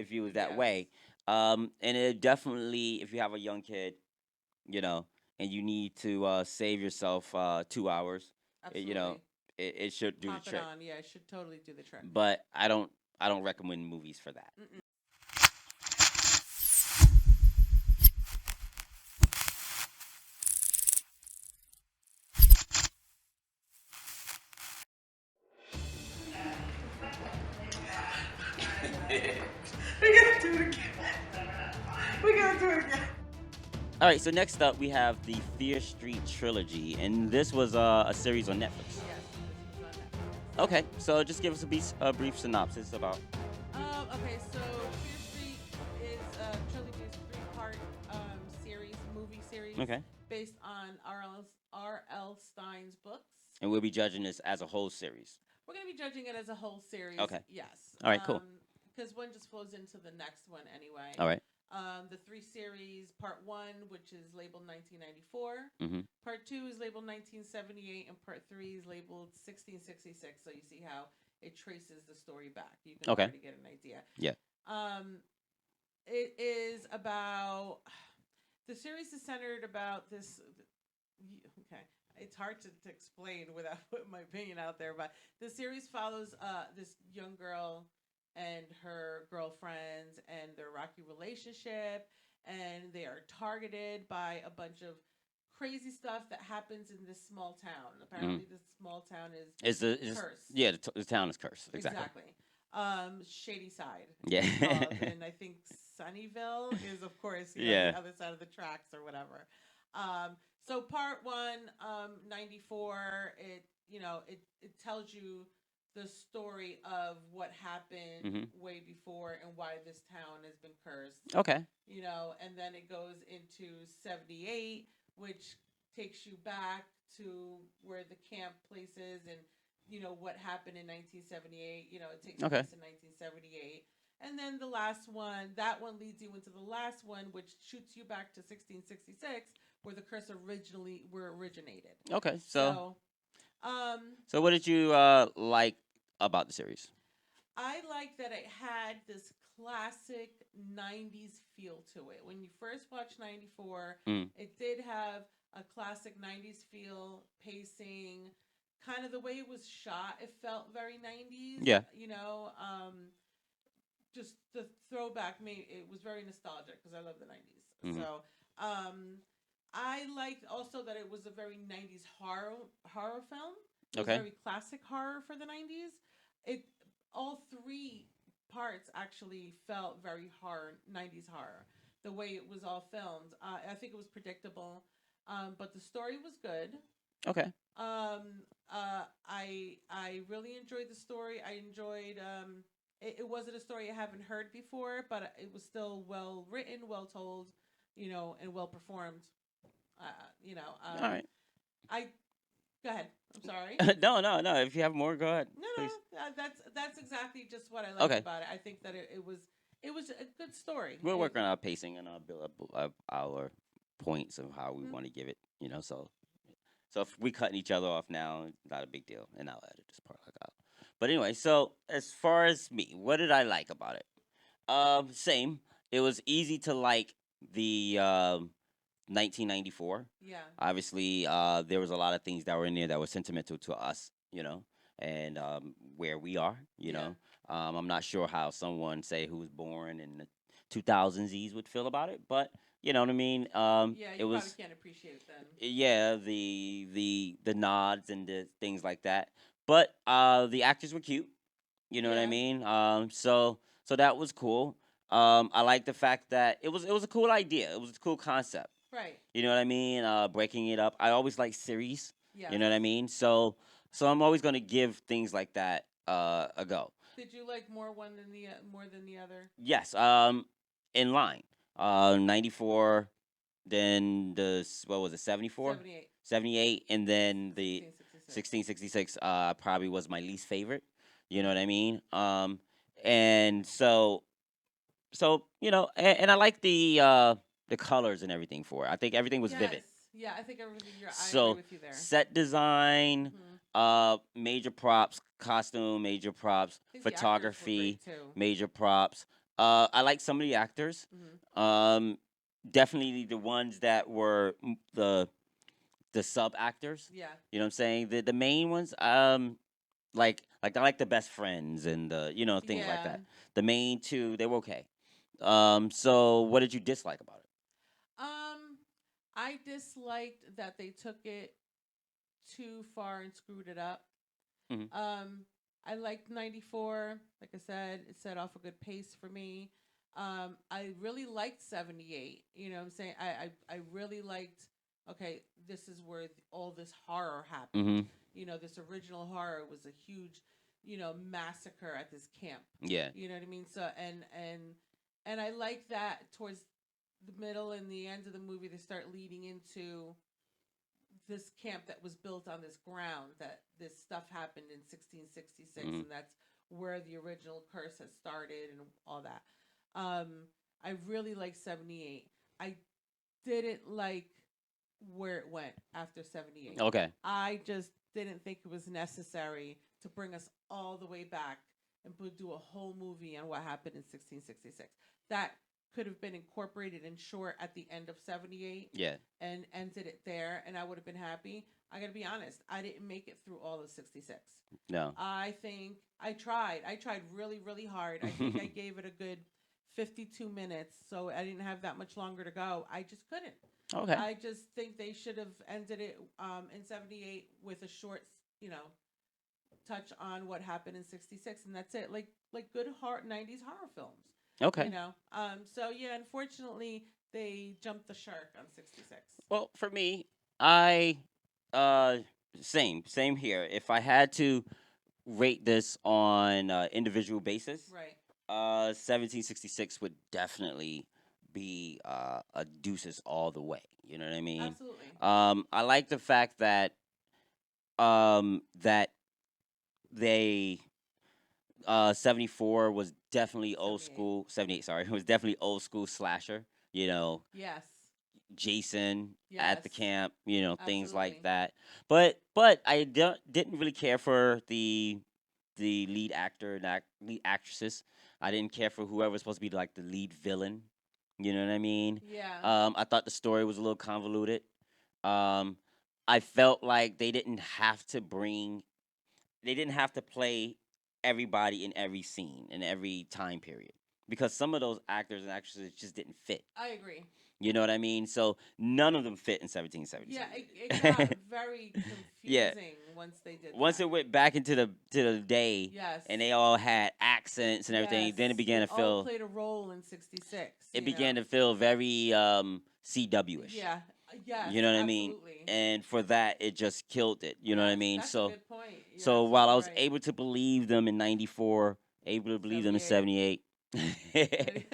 if you was that Yes. way. And it definitely, if you have a young kid, you know, and you need to save yourself 2 hours, you know, Absolutely. it should do the Pop it trick. on. Yeah, it should totally do the trick. But I don't recommend movies for that. Mm-mm. We gotta do it again. We gotta do it again. All right, so next up we have the Fear Street Trilogy, and this was a series on Netflix. Yes, this was on Netflix. Okay, so just give us a brief synopsis about. Okay, so Fear Street is Trilogy's three-part movie series Okay, based on R.L. Stein's books. and we'll be judging this as a whole series. We're going to be judging it as a whole series, Okay, yes. all right, cool. Because one just flows into the next one anyway. All right. The three series, part one, which is labeled 1994, Mm-hmm. part two is labeled 1978, and part three is labeled 1666. So you see how it traces the story back. You can Okay. already get an idea. Yeah. It is about the series is centered about this. Okay, it's hard to explain without putting my opinion out there, but the series follows this young girl and her girlfriends and their rocky relationship, and they are targeted by a bunch of crazy stuff that happens in this small town. Mm-hmm. Apparently, this small town Is cursed. yeah, the town is cursed. Exactly. Exactly. Shady Side, Yeah. it's called, and I think Sunnyvale is, of course, Yeah. the other side of the tracks or whatever. So part one, 94, it tells you the story of what happened Mm-hmm. way before and why this town has been cursed. Okay. And then it goes into 78, which takes you back to where the camp place is and what happened in 1978. It takes Okay. place in 1978. And then the last one, that one leads you into the last one, which shoots you back to 1666, where the curse originated. Okay. So So what did you like about the series? I like that it had this classic 90s feel to it. When you first watched 94, Mm. it did have a classic 90s feel, pacing, kind of the way it was shot. It felt very 90s, Yeah. just the throwback made it was very nostalgic because I love the 90s. Mm-hmm. So, I liked also that it was a very 90s horror film. It was Okay. very classic horror for the 90s. It all three parts actually felt very horror 90s horror. The way it was all filmed, I think it was predictable, but the story was good. Okay. I really enjoyed the story. I enjoyed. It wasn't a story I haven't heard before, but it was still well written, well told, and well performed. Uh, you know, All right. I go ahead. I'm sorry. No, no, no. If you have more, go ahead, No, please. no, that's exactly just what I liked Okay. about it. I think that it was a good story. We're working on our pacing and our build up our points of how we want to give it. So if we cutting each other off now, not a big deal, and I'll edit this part out. But anyway, so as far as me, what did I like about it? Same. It was easy to like the 1994. Yeah. Obviously, there was a lot of things that were in there that were sentimental to us, and where we are, Yeah. I'm not sure how someone, say, who was born in the 2000s would feel about it, but you know what I mean. Yeah, It you probably was, can't appreciate it then. yeah, the nods and the things like that. But the actors were cute. You know what I Yeah. mean? So that was cool. I like the fact that it was a cool idea. It was a cool concept. Right. You know what I mean? Breaking it up. I always like series. You Yes. know what I mean? So I'm always gonna give things like that a go. Did you like more than the other? Yes. In line. 94. Then what was it? 74, 78. 78, and then the 1666. 1666 probably was my least favorite. You know what I mean? And and I like the colors and everything for it. I think everything was Yes. vivid. Yeah, I think everything. I agree So with you there. set design, Mhm. major props, costume, major props, I think the actors were photography, great too. major props. I like some of the actors. Hmm. Um, Definitely the ones that were the sub actors. Yeah. You know what I'm saying? The main ones. Like I like the best friends and things like Yeah. that. The main two, they were okay. So what did you dislike about Um, I disliked that they took it too far and screwed it up. it? Hmm. Um, I liked 94. Like I said, it set off a good pace for me. I really liked 78. You know what I'm saying? I really liked, okay, this is where all this horror happened. Hmm. This original horror was a huge, massacre at this camp. Yeah. You know what I mean? So, and I like that towards the middle and the end of the movie, they start leading into this camp that was built on this ground that this stuff happened in 1666, Hmm. and that's where the original curse has started and all that. I really like 78. I didn't like where it went after 78. Okay. I just didn't think it was necessary to bring us all the way back and do a whole movie on what happened in 1666. That could have been incorporated in short at the end of 78 Yeah. and ended it there, and I would have been happy. I gotta be honest, I didn't make it through all of 66. No. I think I tried. I tried really, really hard. I think I gave it a good 52 minutes, so I didn't have that much longer to go. I just couldn't. Okay. I just think they should have ended it in 78 with a short, you know, touch on what happened in 66, and that's it. Like good 90s horror films, Okay. So yeah, unfortunately, they jumped the shark on 66. Well, for me, I uh same here. If I had to rate this on individual basis, Right. 1766 would definitely be a Deuces all the way. You know what I mean? Absolutely. I like the fact that they 74 was definitely old 78. school. 78, sorry, was definitely old school slasher. You know, Yes. Jason at the Yes. camp, things like Absolutely. that. But I didn't really care for the lead actor and lead actresses. I didn't care for whoever was supposed to be like the lead villain. You know what I mean? Yeah. I thought the story was a little convoluted. Um, I felt like they didn't have to play everybody in every scene in every time period because some of those actors and actresses just didn't fit. I agree. You know what I mean? So none of them fit in Yeah, 1777. it got very Yeah. confusing once they did Once that. it went back into the day Yes. and they all had accents and everything, Yes. then it began They to all feel played a role in 66, it began to feel very CW-ish. Yeah. Yes, You know what I mean? absolutely. And for that it just killed it. You know what I Yes, mean? that's a So good point. You're so while I absolutely was right. able to believe them in 94, able to believe them in 78. 78,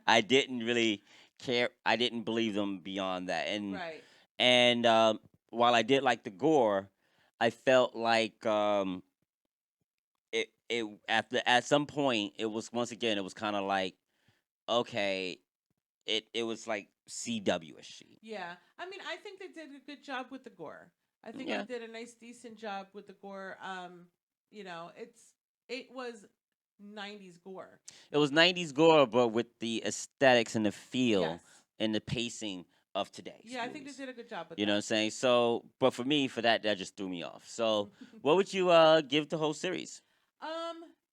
I didn't really care. I didn't believe them beyond that. Right. And while I did like the gore, I felt like it at some point it was once again it was kind of like okay, it was like CW-ish. Yeah. I mean, I think they did a good job with the gore. I think they Yeah, did a nice, decent job with the gore. It was 90s gore. it was 90s gore, but with the aesthetics and the Yes. feel and the pacing of today's Yeah, I think they movies. did a good job with You know what I'm that. saying? So, but for me, for that just threw me off. So, what would you give the whole series?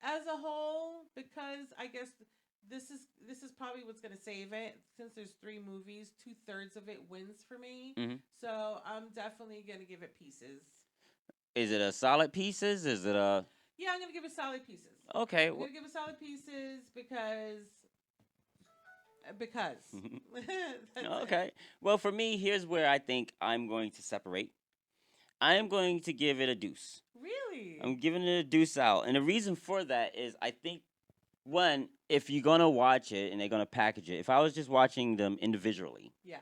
As a whole, because I guess this is probably what's gonna save it. Since there's three movies, 2/3 of it wins for me. Hmm. So I'm definitely gonna give it pieces. Is it a solid pieces? Is it a Yeah, I'm gonna give it solid pieces. okay? I'm gonna give it solid pieces because that's it. Okay. Well, for me, here's where I think I'm going to separate. I am going to give it a deuce. Really? I'm giving it a deuce out, and the reason for that is I think one, if you're gonna watch it and they're gonna package it, if I was just watching them individually Yeah.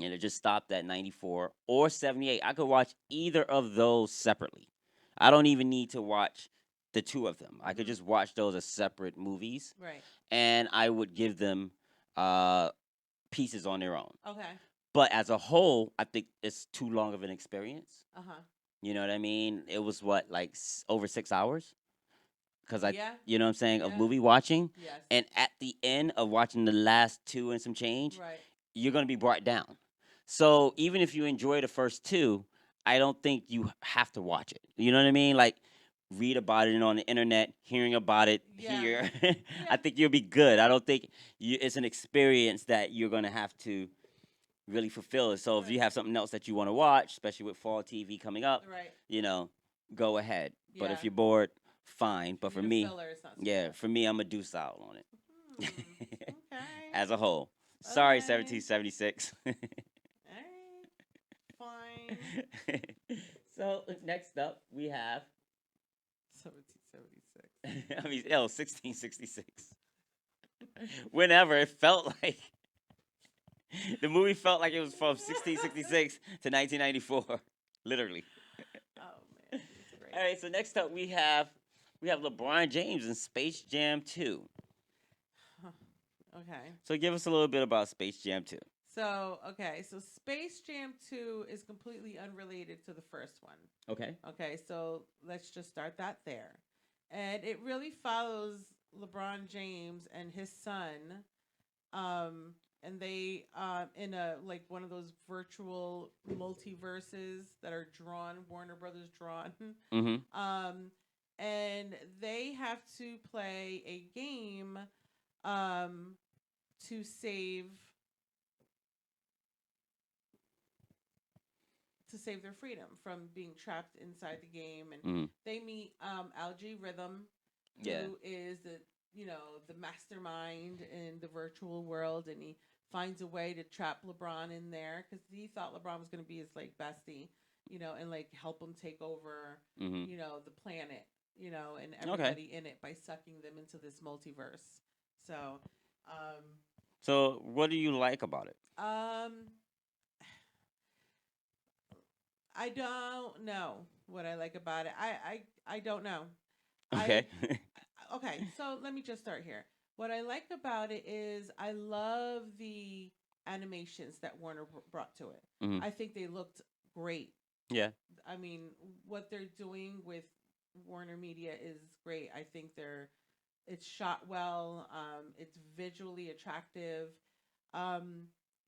and it just stopped at 94 or 78, I could watch either of those separately. I don't even need to watch the two of them. I could Hmm. just watch those as separate movies, Right. and I would give them uh, pieces on their own. Okay. But as a whole, I think it's too long of an experience. Uh huh. You know what I mean? It was what like over 6 hours. because Yeah. you know what I'm saying, of Yeah. movie watching, Yes. and at the end of watching the last two and some change, Right. you're gonna be brought down. So even if you enjoy the first two, I don't think you have to watch it. You know what I mean? Like read about it on the internet, hearing about it Yeah. here. I Yeah. think you'll be good. I don't think it's an experience that you're gonna have to really fulfill it. So if you Right. have something else that you want to watch, especially with fall TV coming up, Right. you know, go ahead. But if Yeah. you're bored, fine. If But you for need a me, filler, it's not so yeah, bad. for me, I'm a deuce out on Hmm. it Okay. as a whole. Sorry, Okay. 1776. All right. Fine. So next up we have 1776. I mean 1666. Whenever it felt like the movie felt like it was from 1666 to 1994. Literally. Oh man, it's great. All right, so next up we have LeBron James in Space Jam 2. Okay. So give us a little bit about Space Jam 2. So Space Jam 2 is completely unrelated to the first one. Okay. Okay, so let's just start that there. And it really follows LeBron James and his son. And they in a like one of those virtual multiverses that are drawn, Warner Brothers drawn. Mm-hmm. And they have to play a game um to save their freedom from being trapped inside the game. And Mm-hmm. they meet Algae Rhythm, Yeah. who is the mastermind in the virtual world, and he finds a way to trap LeBron in there because he thought LeBron was going to be his like bestie, and like help him take over, Mm-hmm. the planet, and Okay. everybody in it by sucking them into this multiverse. So, um, So what do you like about it? um, I don't know what I like about it. I don't know. I Okay. Okay, so let me just start here. What I like about it is I love the animations that Warner brought to it. Mm-hmm. I think they looked great. Yeah. I mean, what they're doing with Warner Media is great. I think it's shot well. It's visually attractive. Um,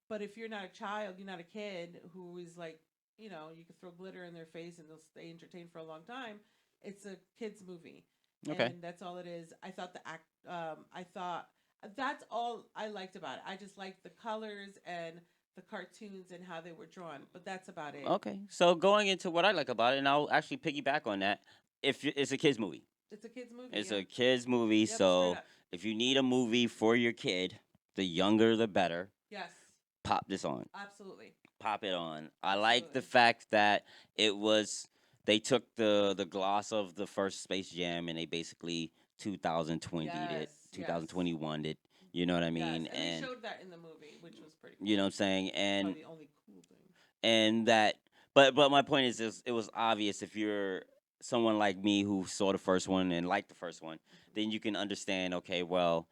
but if you're not a child, you're not a kid who is like, you can throw glitter in their face and they'll stay entertained for a long time. It's a kids movie, Okay. and that's all it is. I thought the act. I thought that's all I liked about it. I just liked the colors and the cartoons and how they were drawn. But that's about it. Okay. So going into what I like about it, and I'll actually piggyback on that. If it's a kids movie, It's a kids movie. it's Yeah. a kids movie. Yep. Straight So up. if you need a movie for your kid, the younger the better. Yes. Pop this on. Absolutely. Pop it on. I like the Absolutely. fact that it was they took the gloss of the first Space Jam and they basically 2020'd Yes. it, Yes. 2021'd it. You know what I Yes. mean? And they And showed that in the movie, which was pretty cool. you know what I'm saying? Probably the only cool thing. And that but my point is it was obvious if you're someone like me who saw the first one and liked the first one, then you can understand, okay, well,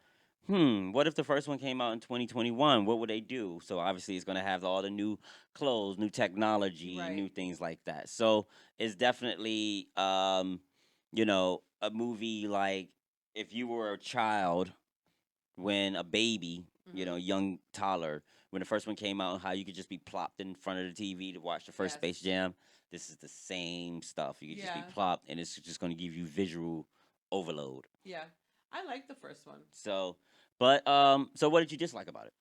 what if the first one came out in 2021? What would they do? So obviously it's going to have all the new clothes, new technology, Right. new things like that. So it's definitely a movie like if you were a child when a baby, Mm-hmm. young toddler, when the first one came out, how you could just be plopped in front of the TV to watch the first Yes. Space Jam. This is the same stuff. You could just be Yeah. plopped, and it's just going to give you visual overload. Yeah. I like the first one. So, so what did you dislike about it?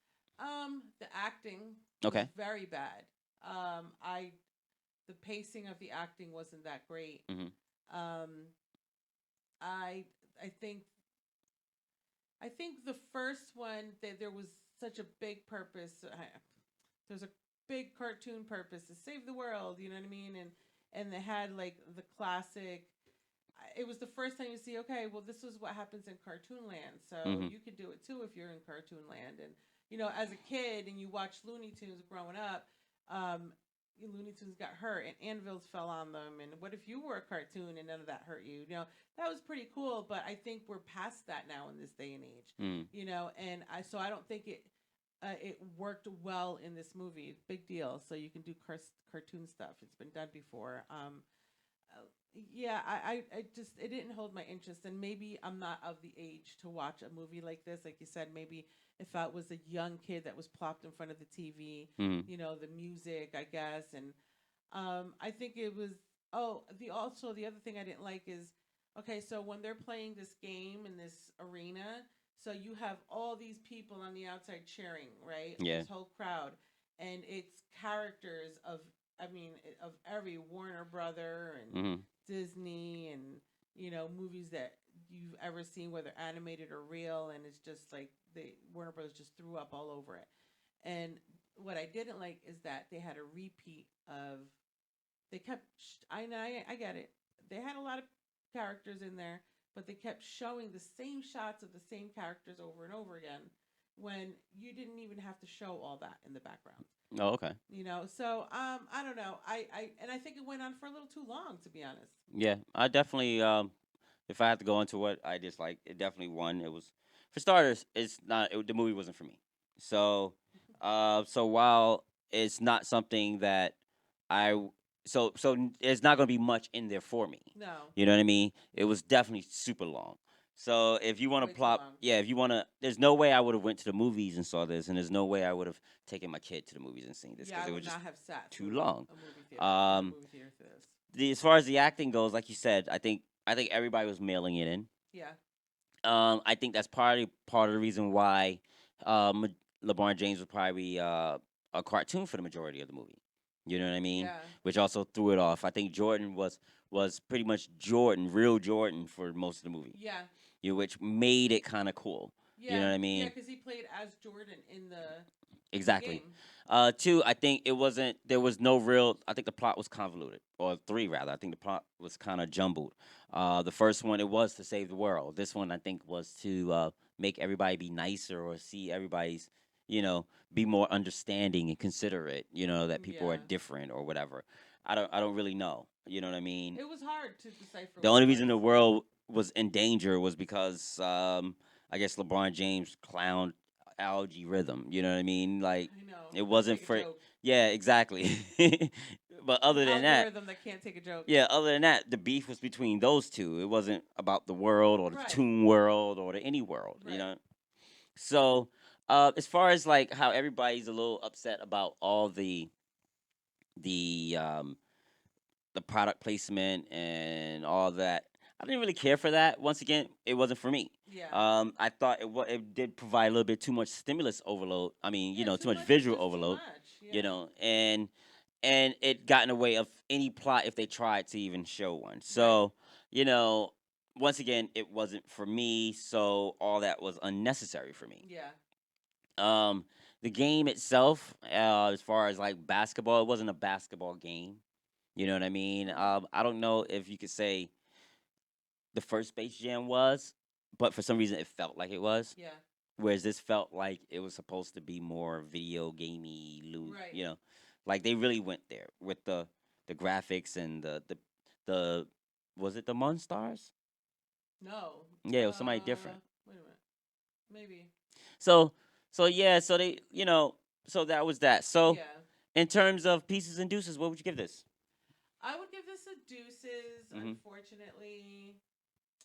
The acting was Okay. very bad. I The pacing of the acting wasn't that great. Mhm. Um, I I think the first one that there was such a big purpose. There's a big cartoon purpose to save the world. You know what I mean? And they had like the classic. It was the first time you see. Okay, well, this is what happens in cartoon land, so Mhm. you can do it too if you're in cartoon land. And as a kid and you watch Looney Tunes growing up, um, Looney Tunes got hurt and anvils fell on them. And what if you were a cartoon and none of that hurt you? That was pretty cool. But I think we're past that now in this day and age. Mhm. And I don't think it worked well in this movie. Big deal. So you can do cartoon stuff. It's been done before. Yeah, I just it didn't hold my interest, and maybe I'm not of the age to watch a movie like this. Like you said, maybe if I was a young kid that was plopped in front of the TV, Mm. the music, I guess, and I think it was. Oh, the other thing I didn't like is okay. So when they're playing this game in this arena, so you have all these people on the outside cheering, right? Yeah. This whole crowd, and it's characters of of every Warner brother and Hmm. Disney and movies that you've ever seen, whether animated or real, and it's just like the Warner Brothers just threw up all over it. And what I didn't like is that they had a repeat of they kept. I know I get it. They had a lot of characters in there, but they kept showing the same shots of the same characters over and over again when you didn't even have to show all that in the background. Oh, okay. So I don't know. I think it went on for a little too long, to be honest. Yeah, I definitely. If I had to go into what I dislike, it definitely one. It was for starters. It's not. The movie wasn't for me. So, so while it's not something that I, it's not gonna be much in there for me. No, You know what I mean? It was definitely super long. So if you want to way too plop, long. yeah, if you want to, there's no way I would have went to the movies and saw this, and there's no way I would have taken my kid to the movies and seen this Yeah, because I it was would just not have sat too through long. a movie theater in a Um, movie theater for this. as far as the acting goes, like you said, I think everybody was mailing it in. Yeah. I think that's part of the reason why um, LeBron James was probably a cartoon for the majority of the movie. You know what I mean? Yeah. Which also threw it off. I think Jordan was pretty much Jordan, real Jordan for most of the movie. Yeah. Which made it kind of cool. You Yeah. know what I Yeah, mean? because he played as Jordan in the Exactly. game. Two, I think it wasn't. There was no real. I think the plot was convoluted, or three rather. I think the plot was kind of jumbled. The first one it was to save the world. This one I think was to make everybody be nicer or see everybody's, you know, be more understanding and considerate. You know that people are Yeah. different or whatever. I don't really know. You know what I mean? It was hard to decipher The what only it was. reason the world was in danger was because I guess LeBron James clowned algae rhythm. You know what I mean? Like I know. it Can't wasn't take a for joke. yeah, exactly. But An other than that, algorithm that can't take a joke. yeah, other than that, the beef was between those two. It wasn't about the world or the Right. Toon world or the any world. You Right. know. So as far as like how everybody's a little upset about all the the product placement and all that. I didn't really care for that. Once again, it wasn't for me. Yeah. I thought it did provide a little bit too much stimulus overload. I mean, Yeah. too Too much much is visual just too overload. much. You Yeah. know, and it got in the way of any plot if they tried to even show one. Right. So once again, it wasn't for me. So all that was unnecessary for me. Yeah. Um, the game itself, as far as like basketball, it wasn't a basketball game. You know what I mean? Mm. I don't know if you could say the first Space Jam was, but for some reason it felt like it was. Yeah. Whereas this felt like it was supposed to be more video gamey, Right. like they really went there with the graphics and the was it the Monstars? No. Yeah, it was somebody different. Wait a minute. Maybe. So yeah, so they so that was that. So Yeah. in terms of pieces and deuces, what would you give this? I would give this a deuces. Hmm. Unfortunately,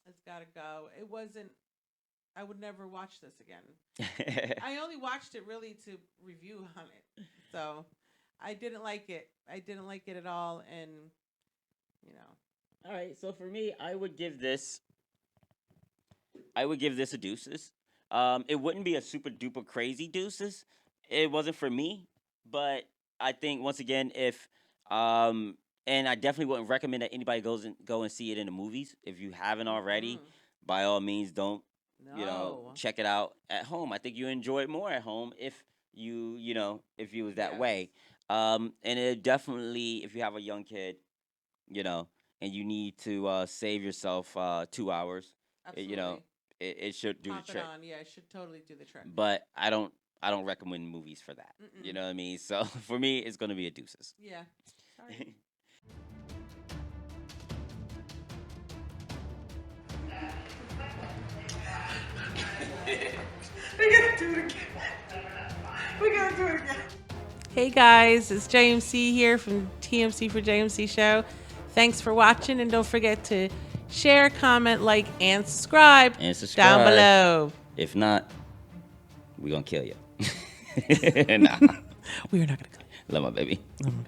it's got to go. It wasn't. I would never watch this again. I only watched it really to review on it. So I didn't like it. I didn't like it at all. And, you know, All right, so for me, I would give this a deuces. It wouldn't be a super duper crazy deuces. It wasn't for me, but I think once again, if and I definitely wouldn't recommend that anybody go and see it in the movies. If you haven't already, mm-mm. by all means, don't No. check it out at home. I think you enjoy it more at home if if you was that Yes. way. And it definitely if you have a young kid, and you need to save yourself 2 hours, Absolutely. it should do the Pop it trick. on. Yeah, it should totally do the trick. But I don't recommend movies for that. You Mm-mm. know what I mean? So for me, it's gonna be a deuces. Yeah. Sorry. We gotta do it again. We gotta do it again. Hey guys, it's JMC here from TMC for JMC Show. Thanks for watching, and don't forget to share, comment, like, and subscribe, And down subscribe. below. If not, we're gonna kill you. Nah. We are not going to kill Love my baby. you.